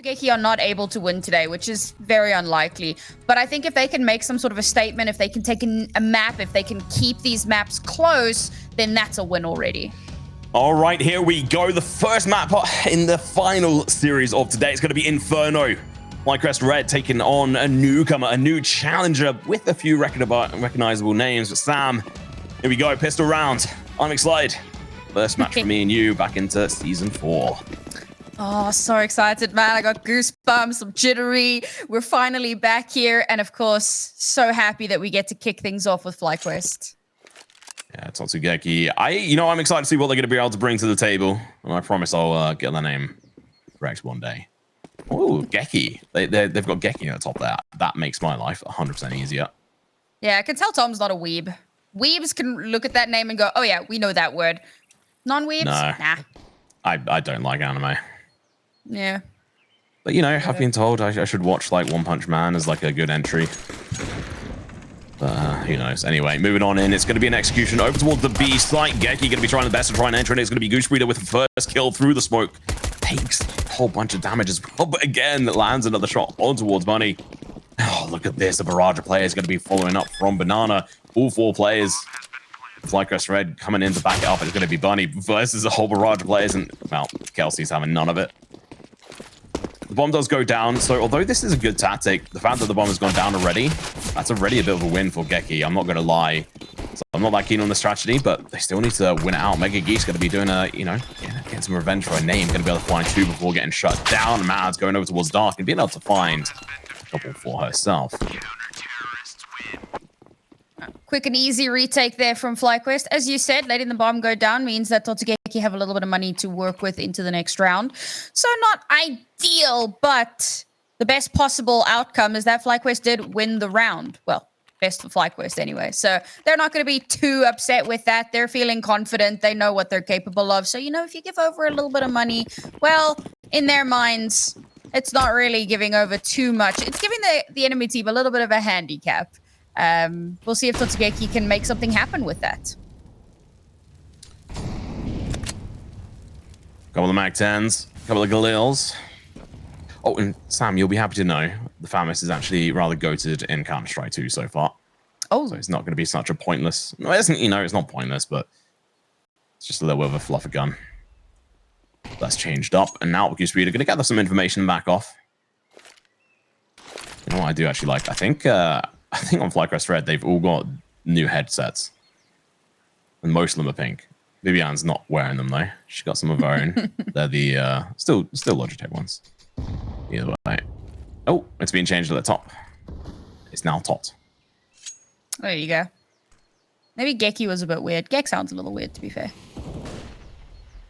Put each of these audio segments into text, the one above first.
Totsugeki are not able to win today, which is very unlikely. But I think if they can make some sort of a statement, if they can take a map, if they can keep these maps close, then that's a win already. All right, here we go. The first map in the final series of today is going to be Inferno. FlyQuest Red taking on a newcomer, a new challenger with a few recognizable names. But Sam, here we go, pistol round. I'm excited. First match for me and you back into Season 4. Oh, so excited, man. I got goosebumps, I'm jittery. We're finally back here. And of course, so happy that we get to kick things off with FlyQuest. Yeah, Totsugeki. I'm excited to see what they're going to be able to bring to the table. And I promise I'll get their name correct one day. Oh, Geki. They've got Geki at the top there. That makes my life 100% easier. Yeah, I can tell Tom's not a weeb. Weebs can look at that name and go, oh yeah, we know that word. Non-weebs? No. Nah. I don't like anime. Yeah. But, I've been told I should watch, like, One Punch Man as, like, a good entry. But, who knows? Anyway, moving on in. It's going to be an execution over towards the B site. Geki going to be trying the best to try and enter, and it's going to be Goosebreeder with the first kill through the smoke. Takes a whole bunch of damage as well, but again, lands another shot on towards Bunny. Oh, look at this. A barrage of players going to be following up from Banana. All 4 players. FlyQuest Red coming in to back it up. It's going to be Bunny versus a whole barrage of players, and, well, Kelsey's having none of it. The bomb does go down, so although this is a good tactic, the fact that the bomb has gone down already, that's already a bit of a win for Geki. I'm not going to lie. So I'm not that keen on the strategy, but they still need to win it out. Mega Geek's going to be doing getting some revenge for a name. Going to be able to find 2 before getting shut down. Mad's going over towards Dark and being able to find a couple for herself. Quick and easy retake there from FlyQuest. As you said, letting the bomb go down means that Totsugeki have a little bit of money to work with into the next round. So not ideal, but the best possible outcome is that FlyQuest did win the round. Well, best for FlyQuest anyway. So they're not going to be too upset with that. They're feeling confident. They know what they're capable of. So, if you give over a little bit of money, well, in their minds, it's not really giving over too much. It's giving the enemy team a little bit of a handicap. We'll see if Totsugeki can make something happen with that. Couple of Mag 10s, couple of Galils. Oh, and Sam, you'll be happy to know the Famis is actually rather goated in Counter-Strike 2 so far. Oh. So it's not going to be such a pointless... No, it isn't, it's not pointless, but it's just a little bit of a fluffer gun. That's changed up, and now Goosebreeder are going to gather some information back off. You know what I do actually like? I think on FlyQuest Red, they've all got new headsets. And most of them are pink. Vivian's not wearing them, though. She got some of her own. They're the, still Logitech ones. Either way. Oh, it's been changed at the top. It's now Tot. There you go. Maybe Geki was a bit weird. Gek sounds a little weird, to be fair.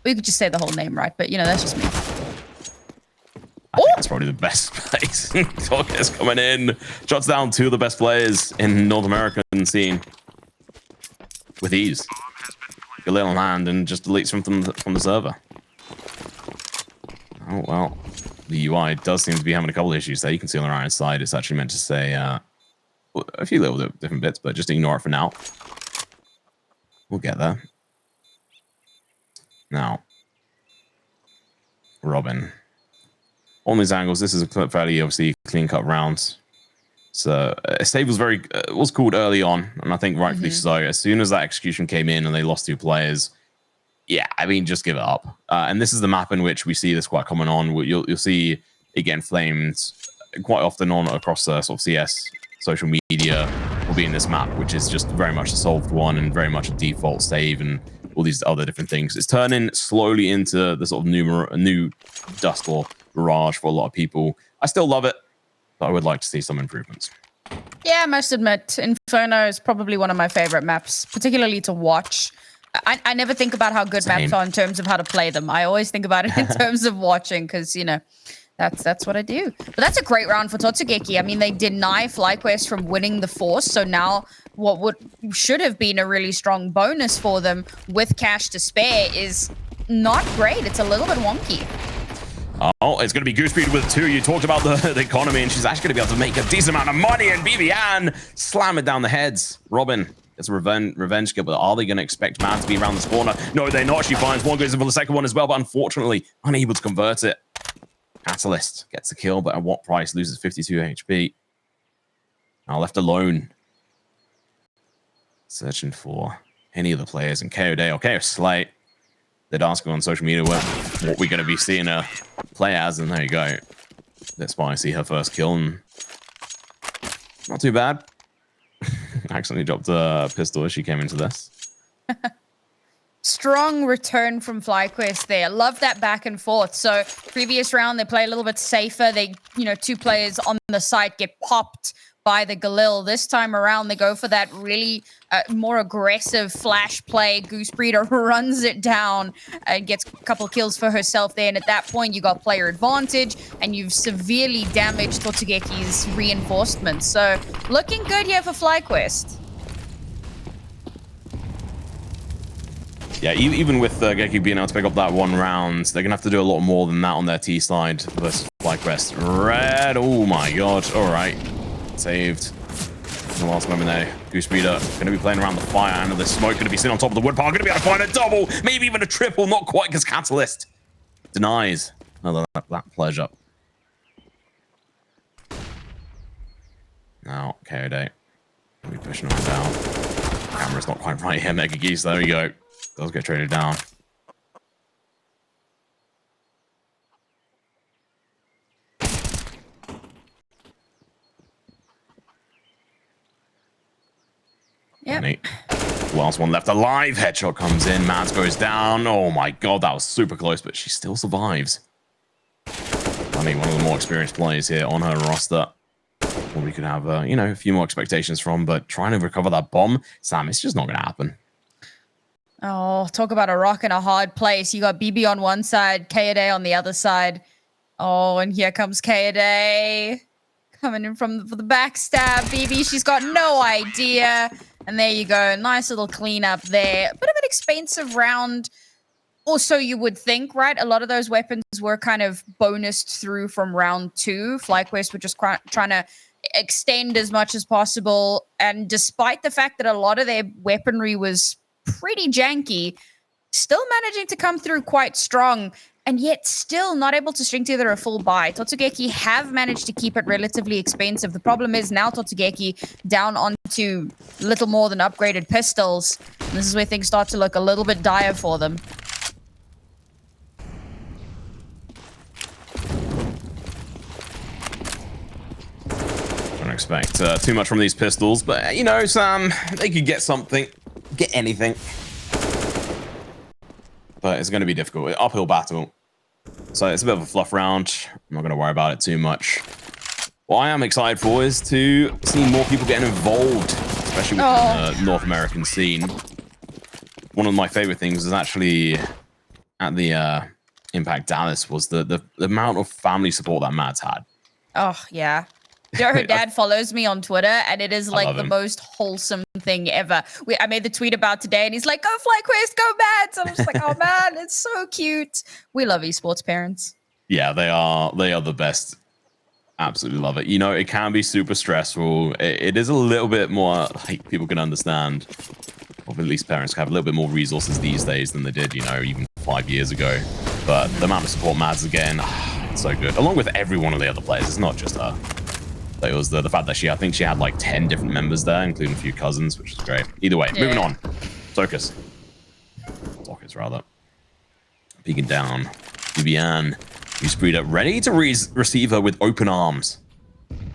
We could just say the whole name right, but, that's just me. I think that's probably the best place. Talk is coming in. Shots down 2 of the best players in North American scene. With ease. A little hand and just deletes them from the server. Oh, well. The UI does seem to be having a couple of issues there. You can see on the right-hand side, it's actually meant to say a few little different bits, but just ignore it for now. We'll get there. Now. Robin. On these angles, this is a fairly, obviously, clean-cut round. So, save was called early on, and I think rightfully so. As soon as that execution came in and they lost 2 players, yeah, I mean, just give it up. And this is the map in which we see this quite common on. You'll see it getting flamed quite often on across sort of CS social media will be in this map, which is just very much a solved one and very much a default save and all these other different things. It's turning slowly into the sort of new dust or barrage for a lot of people. I still love it, but I would like to see some improvements. Yeah, I must admit, Inferno is probably one of my favorite maps, particularly to watch. I never think about how good maps are in terms of how to play them. I always think about it in terms of watching because, that's what I do. But that's a great round for Totsugeki. I mean, they deny FlyQuest from winning the Force, so now what should have been a really strong bonus for them with cash to spare is not great. It's a little bit wonky. Oh, it's going to be Goosebreeder with 2. You talked about the economy, and she's actually going to be able to make a decent amount of money, and Vivian slam it down the heads. Robin It's a revenge kill, but are they going to expect Man to be around the spawner? No, they're not. She finds one, goes in for the second one as well, but unfortunately unable to convert it. 2 for 2 on the round. Goosebreeder going to be able to make a decent amount of money, and Vivian slam it down the heads. Robin, it's a revenge kill, but are they going to expect Man to be around the spawner? No, they're not. She finds one, goes in for the second one as well, but unfortunately unable to convert it. Catalyst gets the kill, but at what price? Loses 52 HP. Now left alone. Searching for any of the players. And KO Day, okay, Slate. They're asking on social media what we're going to be seeing her play as, and there you go. That's why I see her first kill, and not too bad. Accidentally dropped a pistol as she came into this. Strong return from FlyQuest there. Love that back and forth. So previous round, they play a little bit safer. They, two players on the site get popped by the Galil. This time around, they go for that really more aggressive flash play. Goosebreeder runs it down and gets a couple of kills for herself there. And at that point, you got player advantage, and you've severely damaged Totsugeki's reinforcements. So looking good here for FlyQuest. Yeah, even with Geki being able to pick up that one round, they're going to have to do a lot more than that on their T side versus FlyQuest. Red, oh my god, all right. Saved. In the last moment there, Goosebreeder going to be playing around the fire, and the smoke going to be sitting on top of the wood pile, going to be able to find a double, maybe even a triple, not quite, because Catalyst denies another that pleasure. Now, KO Day. We'll be pushing on down. Camera's not quite right here, Mega Geese, there we go. Does get traded down. Yep. Last one left alive. Headshot comes in. Mads goes down. Oh my god, that was super close, but she still survives. I mean, one of the more experienced players here on her roster. Well, we could have, a few more expectations from, but trying to recover that bomb, Sam, it's just not going to happen. Oh, talk about a rock in a hard place. You got BB on one side, Kaede on the other side. Oh, and here comes Kaede coming in from for the backstab. BB, she's got no idea. And there you go. Nice little cleanup there. A bit of an expensive round. Also, you would think, right? A lot of those weapons were kind of bonused through from round 2. FlyQuest were just trying to extend as much as possible. And despite the fact that a lot of their weaponry was pretty janky, still managing to come through quite strong, and yet still not able to string together a full buy. Totsugeki have managed to keep it relatively expensive. The problem is now Totsugeki down onto little more than upgraded pistols. And this is where things start to look a little bit dire for them. Don't expect too much from these pistols, but Sam, they could get something. Get anything. But it's going to be difficult. Uphill battle. So it's a bit of a fluff round. I'm not going to worry about it too much. What I am excited for is to see more people getting involved, especially with the North American scene. One of my favorite things is actually at the Impact Dallas was the amount of family support that Mads had. Oh, yeah. Her dad follows me on Twitter, and it is like the most wholesome thing ever. I made the tweet about today, and he's like, "Go FlyQuest, go Mads!" And I'm just like, "Oh man, it's so cute." We love esports parents. Yeah, they are the best. Absolutely love it. It can be super stressful. It is a little bit more like people can understand, or at least parents have a little bit more resources these days than they did, even 5 years ago. But the amount of support Mads again, it's so good. Along with every one of the other players, it's not just her. It was the fact that I think she had like 10 different members there, including a few cousins, which is great. Either way, moving on. Sockets, rather. Peeking down. Vivian, Goosebreeder, ready to receive her with open arms.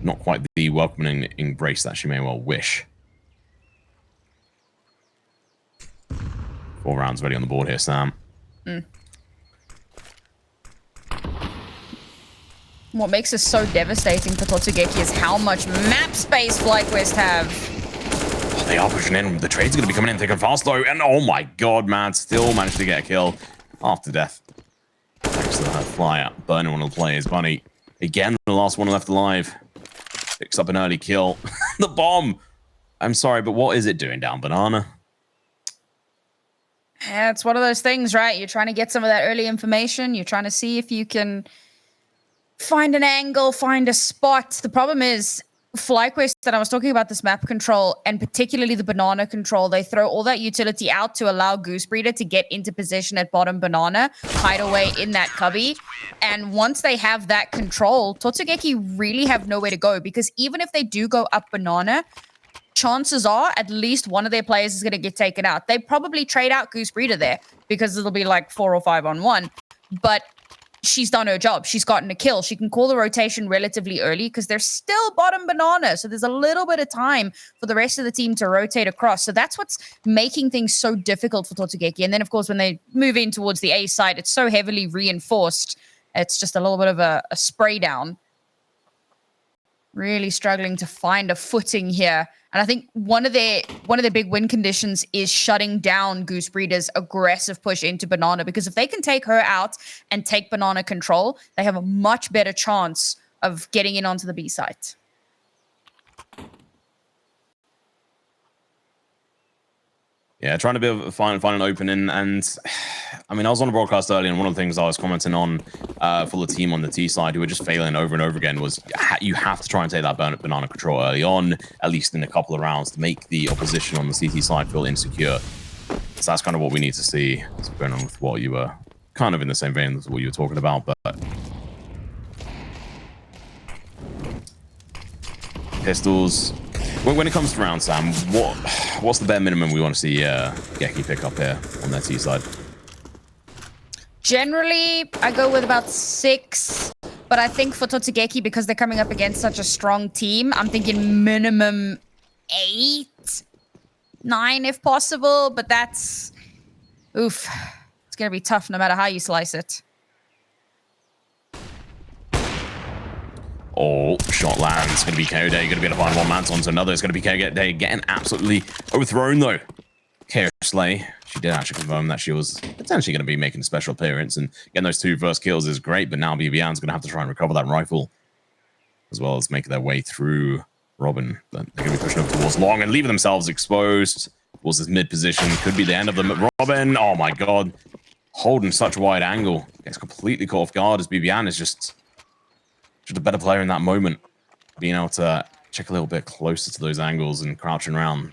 Not quite the welcoming embrace that she may well wish. 4 rounds ready on the board here, Sam. What makes this so devastating for Totsugeki is how much map space FlyQuest have. They are pushing in. The trade's going to be coming in thick and fast, though. And oh my god, man, still managed to get a kill after death. Thanks to that flyer. Burning one of the players. Bunny, again, the last one left alive. Picks up an early kill. The bomb. I'm sorry, but what is it doing down Banana? Yeah, it's one of those things, right? You're trying to get some of that early information. You're trying to see if you can find an angle, find a spot. The problem is FlyQuest, that I was talking about this map control, and particularly the banana control, they throw all that utility out to allow Goosebreeder to get into position at bottom banana, hide away in that cubby. And once they have that control, Totsugeki really have nowhere to go, because even if they do go up banana, chances are at least one of their players is going to get taken out. They probably trade out Goosebreeder there because it'll be like 4 or 5 on 1. But she's done her job. She's gotten a kill. She can call the rotation relatively early because they're still bottom banana. So there's a little bit of time for the rest of the team to rotate across. So that's what's making things so difficult for Totsugeki. And then, of course, when they move in towards the A side, it's so heavily reinforced. It's just a little bit of a spray down. Really struggling to find a footing here. And I think one of their big win conditions is shutting down Goosebreeder's aggressive push into banana, because if they can take her out and take banana control, they have a much better chance of getting in onto the B site. Yeah, trying to be able to find an opening. And I mean, I was on the broadcast earlier, and one of the things I was commenting on for the team on the T side who were just failing over and over again was you have to try and take that banana control early on, at least in a couple of rounds, to make the opposition on the CT side feel insecure. So that's kind of what we need to see. It's going on with what you were kind of in the same vein as what you were talking about, but pistols. When it comes to round, Sam, what's the bare minimum we want to see Geki pick up here on their T side? Generally, I go with about 6. But I think for Totsugeki, because they're coming up against such a strong team, I'm thinking minimum 8, 9 if possible. But that's... oof. It's going to be tough no matter how you slice it. Oh, shot lands. Going to be KO Day. Going to be able to find one man onto another. It's going to be KO Day getting absolutely overthrown, though. KO Slay. She did actually confirm that she was potentially going to be making a special appearance. And getting those 2 first kills is great. But now BBN's going to have to try and recover that rifle, as well as make their way through Robin. But they're going to be pushing over towards Long and leaving themselves exposed towards this mid position. Could be the end of them. Robin, oh my god. Holding such a wide angle. Gets completely caught off guard as BBN is just a better player in that moment, being able to check a little bit closer to those angles and crouching around.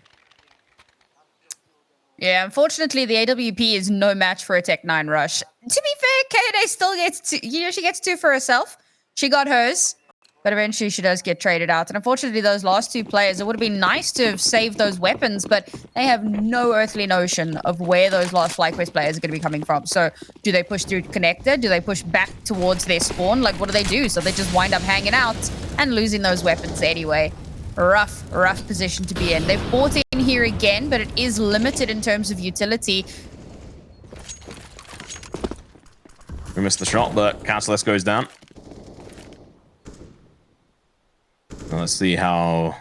Yeah, unfortunately, the AWP is no match for a Tech 9 rush. To be fair, Kaede still gets 2, she gets 2 for herself. She got hers, but eventually she does get traded out. And unfortunately, those last 2 players, it would have been nice to have saved those weapons, but they have no earthly notion of where those last FlyQuest players are going to be coming from. So do they push through connector? Do they push back towards their spawn? Like, what do? So they just wind up hanging out and losing those weapons anyway. Rough position to be in. They've bought in here again, but it is limited in terms of utility. We missed the shot, but Canceless goes down. Now let's see how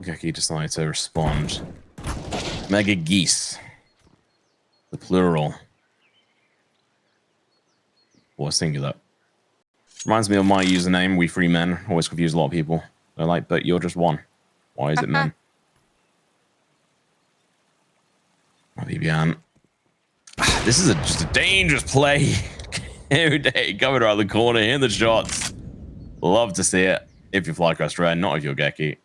Geki decides to respond. Mega Geese. The plural. Or singular. Reminds me of my username, We Free Men. Always confuse a lot of people. They're like, but you're just one. Why is it men? Vivian. This is just a dangerous play. Every day, coming around the corner, in the shots. Love to see it. If you're FlyQuest Red, not if you're Geki.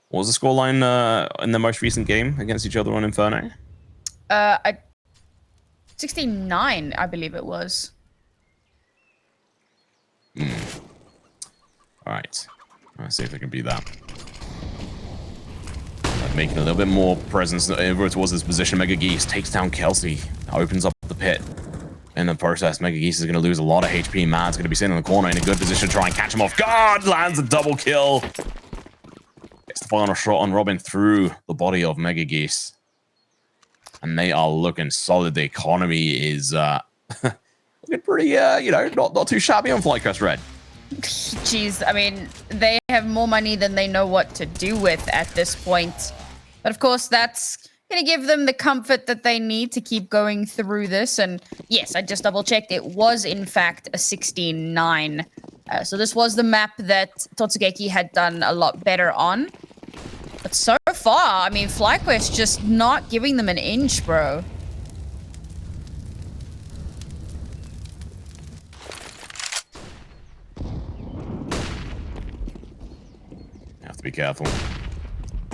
What was the scoreline in the most recent game against each other on Inferno? 69, I believe it was. All right. Let's see if they can beat that. Making a little bit more presence over towards this position. Mega Geese takes down Kelsey. Opens up the pit. In the process, Mega Geese is going to lose a lot of HP. Mad's going to be sitting in the corner in a good position to try and catch him off guard. Lands a double kill. Gets the final shot on Robin through the body of Mega Geese. And they are looking solid. The economy is looking pretty, you know, not too shabby on FlyQuest Red. Jeez, I mean, they have more money than they know what to do with at this point. But of course, that's going to give them the comfort that they need to keep going through this. And yes, I just double-checked. It was, in fact, a 16-9. So this was the map that Totsugeki had done a lot better on. But so far, I mean, FlyQuest just not giving them an inch, bro. be careful.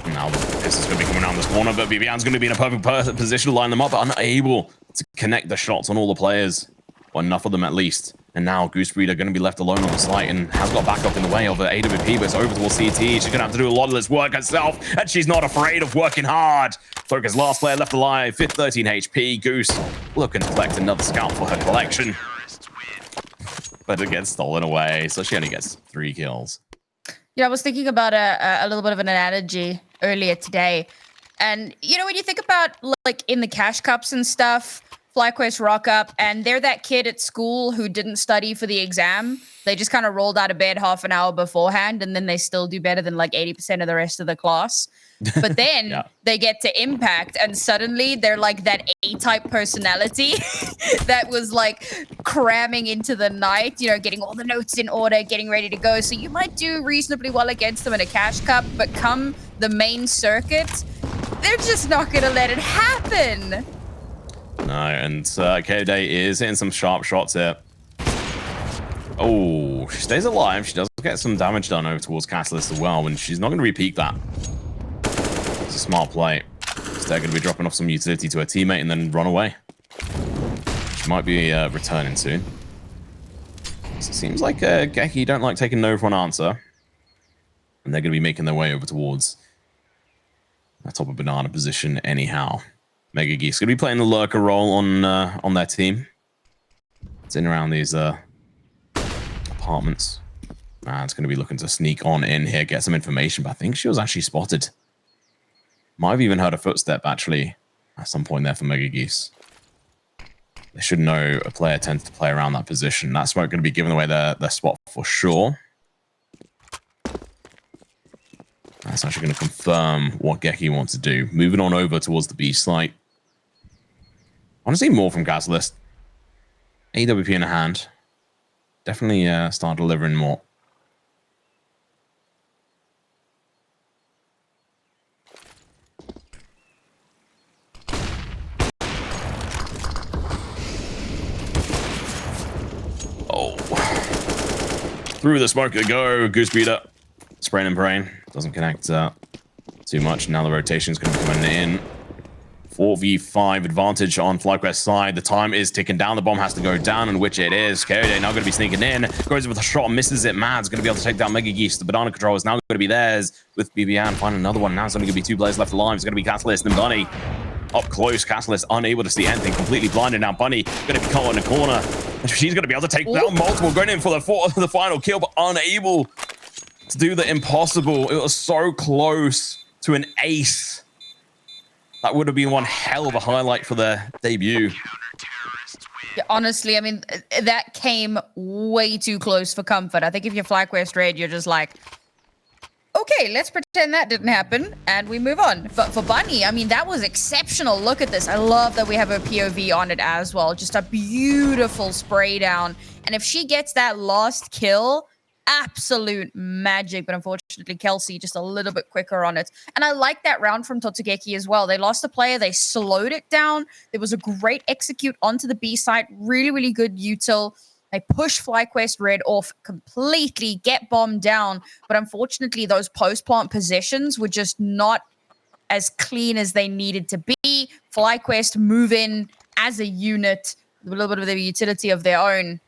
Now this is going to be coming around this corner, but BBN's going to be in a perfect position to line them up, but unable to connect the shots on all the players. Or enough of them at least. And now Goosebreeder going to be left alone on the site and has got backup in the way of the AWP, but it's over towards CT. She's going to have to do a lot of this work herself, and she's not afraid of working hard. Focus, last player left alive, 13 HP. Goose looking to collect another scout for her collection. But it gets stolen away, so she only gets 3 kills. Yeah, I was thinking about a little bit of an analogy earlier today. And, you know, when you think about, like, in the cash cups and stuff, FlyQuest rock up, and they're that kid at school who didn't study for the exam. They just kind of rolled out of bed half an hour beforehand, and then they still do better than like 80% of the rest of the class. But then they get to Impact, and suddenly they're like that A-type personality that was like cramming into the night, you know, getting all the notes in order, getting ready to go. So you might do reasonably well against them in a cash cup, but come the main circuit, they're just not going to let it happen. No, and K-Day is hitting some sharp shots here. Oh, she stays alive. She does get some damage done over towards Catalyst as well, and she's not going to repeat that. It's a smart play. So they're going to be dropping off some utility to her teammate and then run away. She might be returning soon. So it seems like Geki don't like taking no for an answer. And they're going to be making their way over towards the top of banana position anyhow. Mega Geese going to be playing the lurker role on their team. It's in around these apartments. It's going to be looking to sneak on in here, get some information, but I think she was actually spotted. Might have even heard a footstep, actually, at some point there for Mega Geese. They should know a player tends to play around that position. That smoke going to be giving away their spot for sure. That's actually going to confirm what Geki wants to do. Moving on over towards the B site. I want to see more from Catalyst. AWP in a hand. Definitely start delivering more. Oh. Through the smoke they go. Goosebreeder. Spraying and praying. Doesn't connect too much. Now the rotation is going to be coming in. 4v5 advantage on FlyQuest side. The time is ticking down. The bomb has to go down, and which it is. Kyode now going to be sneaking in. Goes with a shot, misses it. Mad's going to be able to take down Mega Geese. The banana control is now going to be theirs with BBN. Find another one. Now it's only going to be 2 players left alive. It's going to be Catalyst and Bunny. Up close, Catalyst unable to see anything. Completely blinded now. Bunny going to be caught in the corner. She's going to be able to take down multiple. Going in for the final kill, but unable to do the impossible. It was so close to an ace. That would have been one hell of a highlight for their debut. Yeah, honestly, I mean, that came way too close for comfort. I think if you're FlyQuest Red, you're just like, okay, let's pretend that didn't happen, and we move on. But for Bunny, I mean, that was exceptional. Look at this. I love that we have a POV on it as well. Just a beautiful spray down. And if she gets that last kill, absolute magic, but unfortunately Kelsey just a little bit quicker on it. And I like that round from Totsugeki as well. They lost a player, they slowed it down. There was a great execute onto the B site, really good util. They push FlyQuest Red off completely, get bombed down, but unfortunately those post-plant positions were just not as clean as they needed to be. FlyQuest move in as a unit, a little bit of the utility of their own.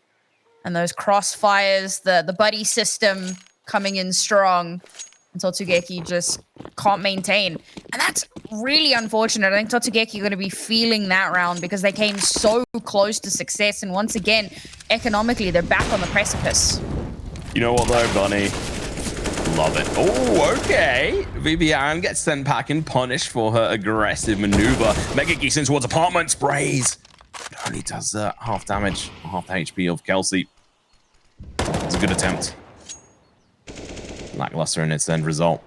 And those crossfires, the buddy system coming in strong. And Totsugeki just can't maintain. And that's really unfortunate. I think Totsugeki are going to be feeling that round because they came so close to success. And once again, economically, they're back on the precipice. You know what, though, Bunny? Love it. Oh, okay. Vivian gets sent back and punished for her aggressive maneuver. Mega Geese in towards apartment, sprays. But only does half damage, half the HP of Kelsey. It's a good attempt. Lackluster in its end result.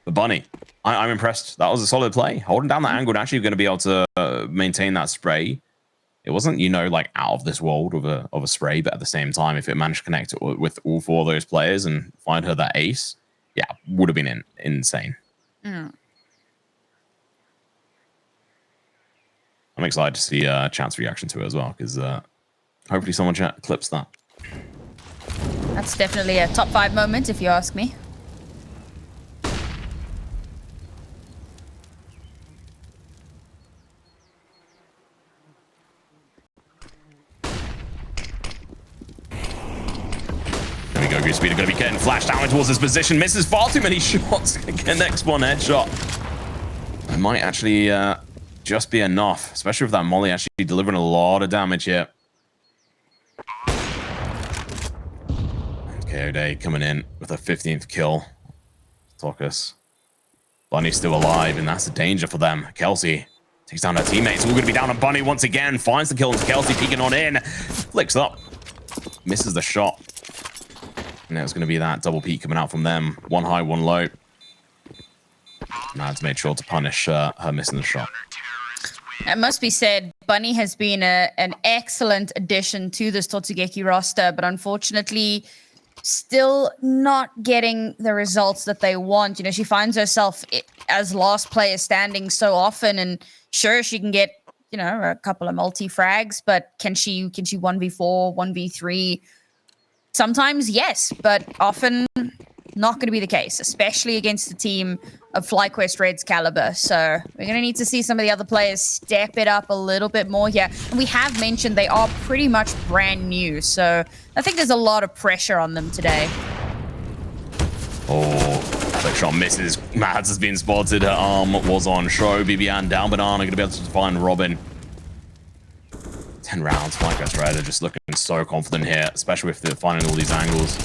But Bunny, I'm impressed. That was a solid play. Holding down that angle and actually going to be able to maintain that spray. It wasn't, you know, like out of this world of a spray, but at the same time, if it managed to connect with all 4 of those players and find her that ace, yeah, would have been insane. I'm excited to see chat's reaction to it as well, because hopefully someone clips that. That's definitely a top 5 moment, if you ask me. Goosebreeder going to be getting flashed down towards his position. Misses far too many shots. Next one headshot. It might actually just be enough, especially with that molly actually delivering a lot of damage here. Okay, O'Day coming in with a 15th kill. Tokus. Bunny's still alive, and that's a danger for them. Kelsey takes down her teammates. We're going to be down on Bunny once again. Finds the kill. Kelsey peeking on in. Flicks up. Misses the shot. And it's going to be that double peek coming out from them. One high, one low. Mads made sure to punish her missing the shot. It must be said, Bunny has been an excellent addition to this Totsugeki roster, but unfortunately, still not getting the results that they want. You know, she finds herself as last player standing so often, and sure, she can get, you know, a couple of multi-frags, but can she 1v4, 1v3? Sometimes, yes, but often not going to be the case, especially against a team of FlyQuest Red's caliber. So we're going to need to see some of the other players step it up a little bit more here. And we have mentioned they are pretty much brand new, so I think there's a lot of pressure on them today. Oh, flick shot misses. Mads has been spotted. Her arm was on show. BBN down Banana going to be able to find Robin. 10 rounds. FlyQuest Red are just looking so confident here, especially if they're finding all these angles.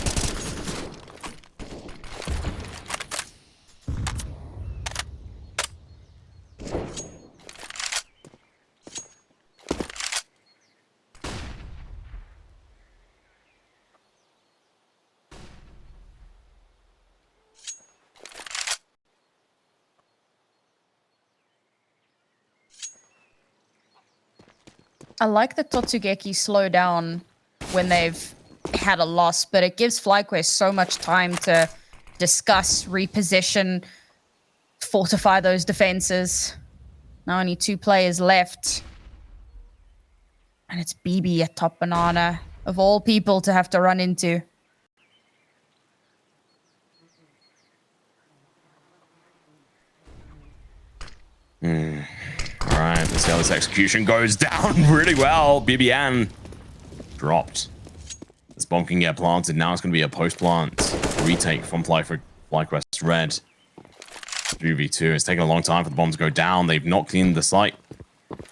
I like the Totsugeki slow down when they've had a loss, but it gives FlyQuest so much time to discuss, reposition, fortify those defenses. Now only 2 players left. And it's BB at top Banana, of all people to have to run into. All right, let's see how this execution goes down really well. BBN dropped. This bomb can get planted. Now it's going to be a post-plant retake from FlyQuest Red. 3v2. It's taken a long time for the bomb to go down. They've not cleaned the site.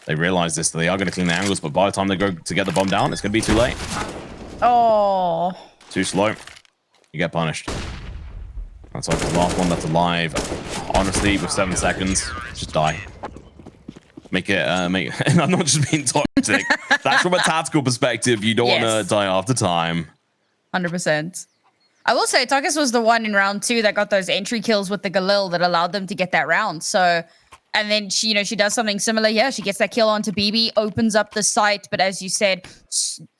They realize this. They are going to clean the angles, but by the time they go to get the bomb down, it's going to be too late. Oh. Too slow. You get punished. That's like the last one that's alive. Honestly, with 7 seconds, just die. Make it, and I'm not just being toxic. That's from a tactical perspective. You don't want to die after time. 100%. I will say, Tokus was the one in round 2 that got those entry kills with the Galil that allowed them to get that round. So, and then she, you know, she does something similar here. She gets that kill onto BB, opens up the site, but as you said,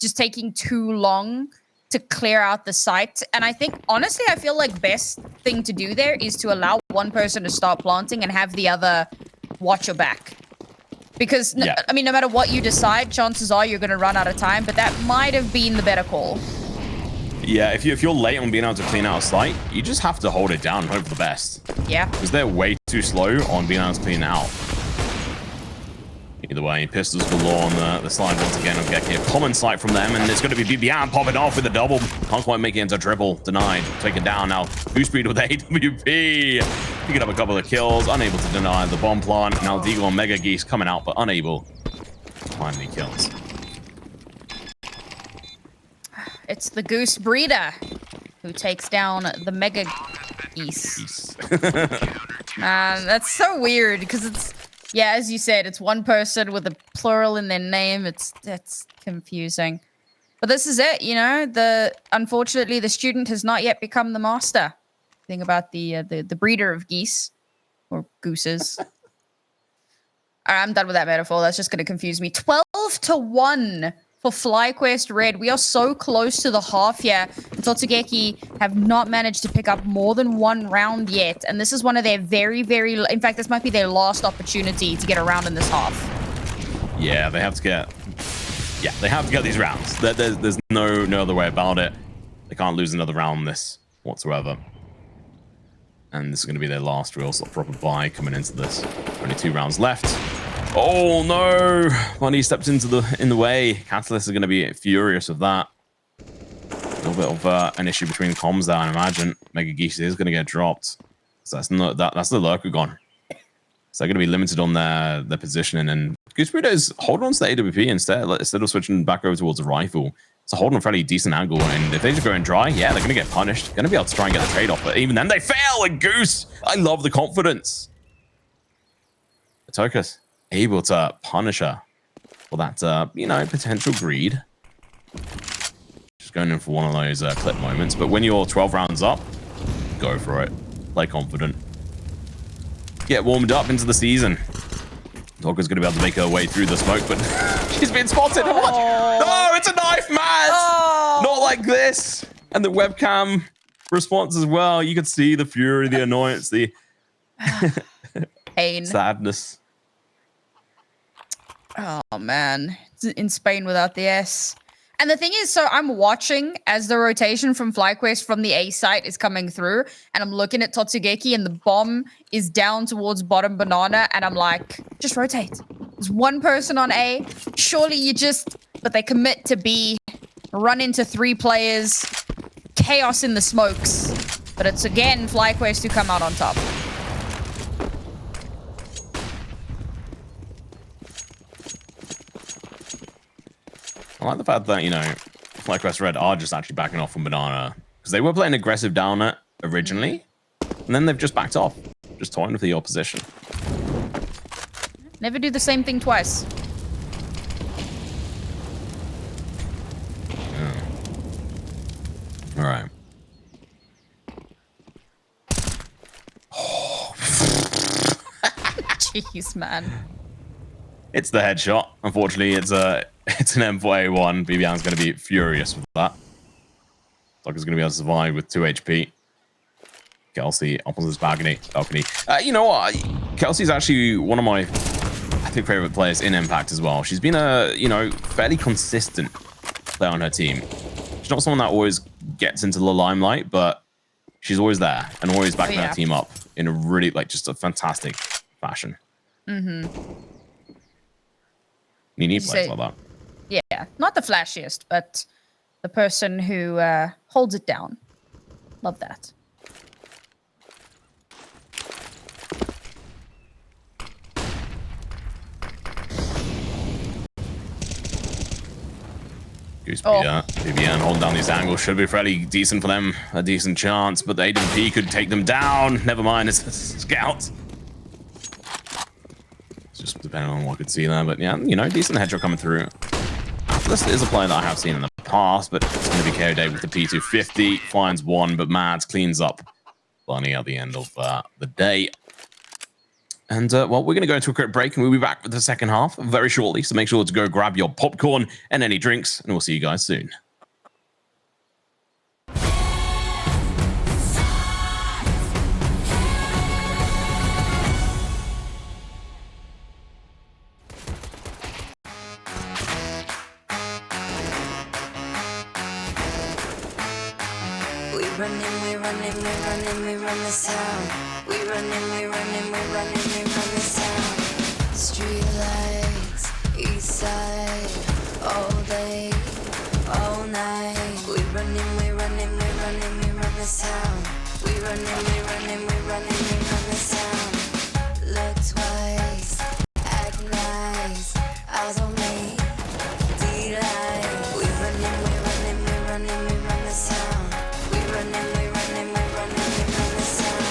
just taking too long to clear out the site. And I think, honestly, I feel like best thing to do there is to allow one person to start planting and have the other watch your back. Because, I mean, no matter what you decide, chances are you're going to run out of time, but that might have been the better call. Yeah, if you're late on being able to clean out a site, you just have to hold it down and hope for the best. Yeah. Because they're way too slow on being able to clean it out. Either way, pistols galore on the slide once again. I'm getting a common sight from them, and it's going to be BBN popping off with a double. Can't quite make it into a triple. Denied. Taken down now. Goosebreeder with AWP. Picking up a couple of kills. Unable to deny the bomb plant. Now Deagle and Mega Geese coming out, but unable to find any kills. It's the Goosebreeder who takes down the Mega Geese. That's so weird because it's, yeah, as you said, it's one person with a plural in their name. That's confusing. But this is it, you know. Unfortunately, the student has not yet become the master. Think about the breeder of geese or gooses. All right, I'm done with that metaphor. That's just going to confuse me. 12-1 for FlyQuest Red. We are so close to the half here. Totsugeki have not managed to pick up more than 1 round yet. And this is one of their very, very... In fact, this might be their last opportunity to get a round in this half. Yeah, they have to get... Yeah, they have to get these rounds. There's no other way about it. They can't lose another round in this whatsoever. And this is going to be their last real sort of proper buy coming into this. Only 2 rounds left. Oh no! Bunny stepped in the way. Catalyst is going to be furious with that. A little bit of an issue between comms there, I imagine. Mega Geese is going to get dropped. So that's not that's the lurker gone. So they're going to be limited on their positioning. And Goosebreeder is holding on to the AWP instead of switching back over towards a rifle. So holding a fairly decent angle. And if they just go in dry, yeah, they're going to get punished. Going to be able to try and get the trade-off. But even then, they fail. And Goose, I love the confidence. Tokus able to punish her for that, you know, potential greed. Just going in for one of those clip moments. But when you're 12 rounds up, go for it. Play confident. Get warmed up into the season. Toka's going to be able to make her way through the smoke, but she's been spotted. Oh. What? No, it's a knife, man! Oh. Not like this. And the webcam response as well. You could see the fury, the annoyance, the pain, sadness. Oh, man. It's in Spain without the S. And the thing is, so I'm watching as the rotation from FlyQuest from the A site is coming through, and I'm looking at Totsugeki, and the bomb is down towards bottom banana, and I'm like, just rotate. There's one person on A. Surely you just... But they commit to B, run into 3 players, chaos in the smokes. But it's, again, FlyQuest who come out on top. I like the fact that, you know, FlyQuest Red are just actually backing off from Banana. Because they were playing aggressive down it originally. And then they've just backed off. Just toying with the opposition. Never do the same thing twice. Yeah. All right. Jeez, man. It's the headshot. Unfortunately, it's an M4A1. BBN's going to be furious with that. Toka's going to be able to survive with 2 HP. Kelsey up on his balcony. You know what? Kelsey's actually one of my, I think, favorite players in Impact as well. She's been a, you know, fairly consistent player on her team. She's not someone that always gets into the limelight, but she's always there and always backing her team up in a really, like, just a fantastic fashion. Mm-hmm. You need players like that. Yeah, not the flashiest, but the person who holds it down. Love that. Goosebreeder, BBN holding down these angles should be fairly decent for them. A decent chance, but the AWP could take them down. Never mind, it's a scout. Just depending on what I could see there, but yeah, you know, decent headshot coming through. This is a player that I have seen in the past, but it's going to be KO'd with the P250. Finds one, but Mads cleans up Bunny at the end of the day. And, well, we're going to go into a quick break, and we'll be back with the second half very shortly, so make sure to go grab your popcorn and any drinks, and we'll see you guys soon. We run this town. We running, we run this town. Street lights, east side, all day, all night. We running, we run this town. We running, we run this town. Look twice, act nice, eyes on me, delight. We running, we run this town. We running, we run this town.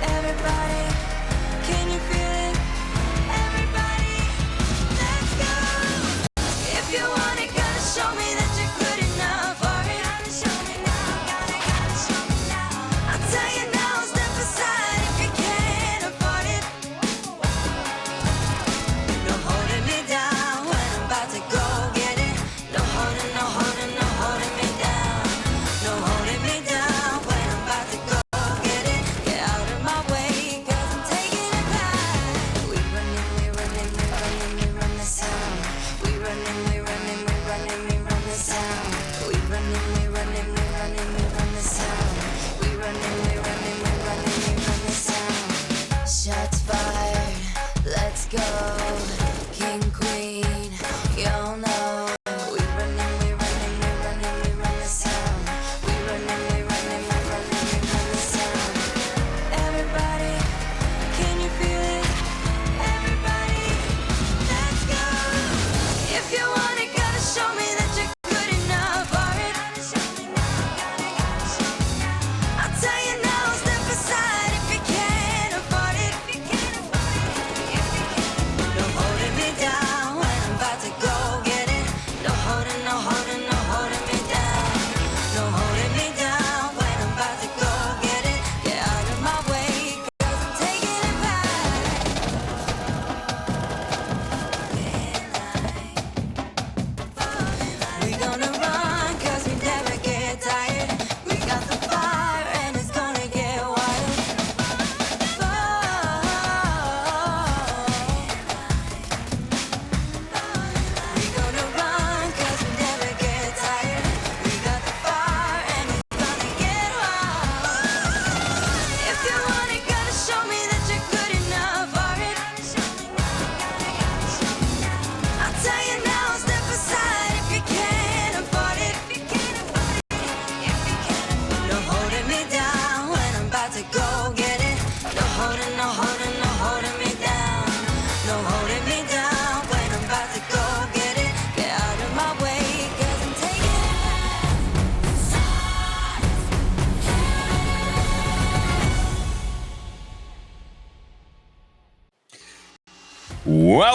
Everybody, can you feel it? Everybody, let's go. If you want it, gotta show me that you're good enough. Or gotta show me now, gotta show me now. I'll tell you now, step aside.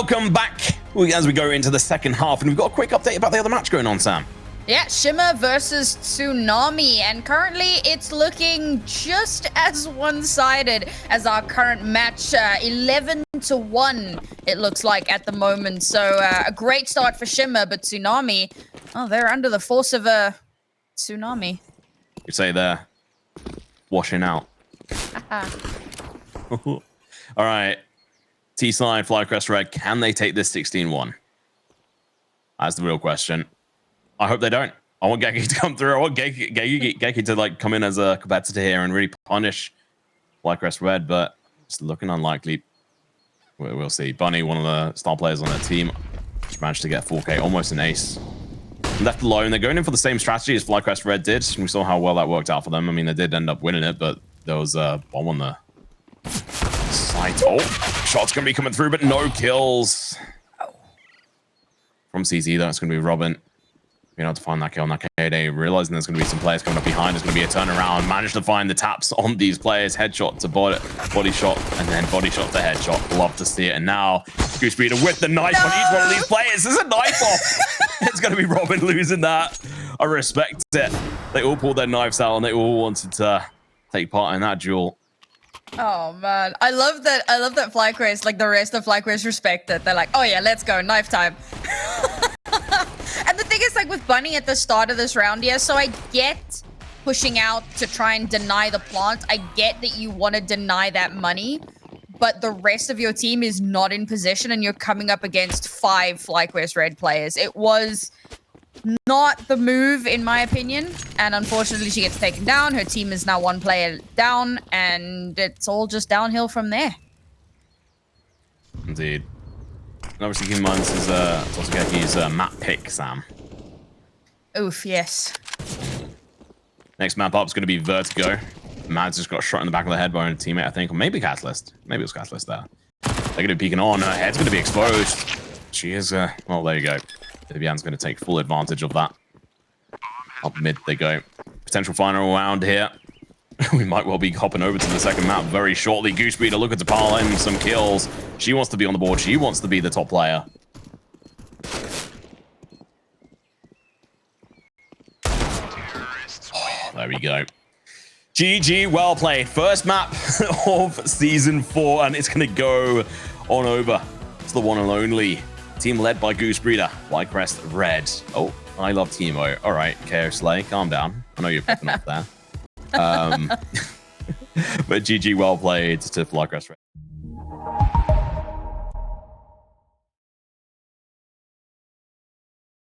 welcome back as we go into the second half, and we've got a quick update about the other match going on, Sam. Yeah, Shimmer versus Tsunami, and currently it's looking just as one-sided as our current match, 11-1 it looks like at the moment. So a great start for Shimmer, but Tsunami, oh, they're under the force of a tsunami. You say they're washing out. All right, T-Slide, FlyQuest Red, can they take this 16-1? That's the real question. I hope they don't. I want Geki to come through. I want Geki to like come in as a competitor here and really punish FlyQuest Red, but it's looking unlikely. We'll see. Bunny, one of the star players on their team, managed to get 4K, almost an ace. Left alone. They're going in for the same strategy as FlyQuest Red did. We saw how well that worked out for them. I mean, they did end up winning it, but there was a bomb on the site. Oh, shots going to be coming through, but no kills. From CZ, though, it's going to be Robin. Being able to find that kill on that KD, realizing there's going to be some players coming up behind. There's going to be a turnaround. Managed to find the taps on these players. Headshot to body shot, and then body shot to headshot. Love to see it. And now, Goosebreeder with the knife on each one of these players. There's a knife off. It's going to be Robin losing that. I respect it. They all pulled their knives out, and they all wanted to take part in that duel. Oh man, I love that FlyQuest, like the rest of FlyQuest, respect it. They're like, oh yeah, let's go, knife time. And the thing is, like with Bunny at the start of this round here, so I get pushing out to try and deny the plant. I get that you want to deny that money, but the rest of your team is not in position and you're coming up against 5 FlyQuest Red players. It was not the move, in my opinion, and unfortunately she gets taken down. Her team is now 1 player down, and it's all just downhill from there. Indeed. And obviously keep in mind this is Totsugeki's map pick, Sam. Oof, yes. Next map up is going to be Vertigo. Mads just got shot in the back of the head by a teammate, I think, or maybe Catalyst. Maybe it was Catalyst there. They're going to be peeking on. Her head's going to be exposed. She is, well, there you go. Vivian's going to take full advantage of that. Up mid they go. Potential final round here. We might well be hopping over to the second map very shortly. Goosebreeder looking to pile in some kills. She wants to be on the board. She wants to be the top player. Oh, there we go. GG, well played. First map of Season 4, and it's going to go on over to the one and only team led by Goosebreeder, FlyQuest Red. Oh, I love Teemo. All right, KO Slay, calm down. I know you're popping up there. But GG, well played to FlyQuest Red.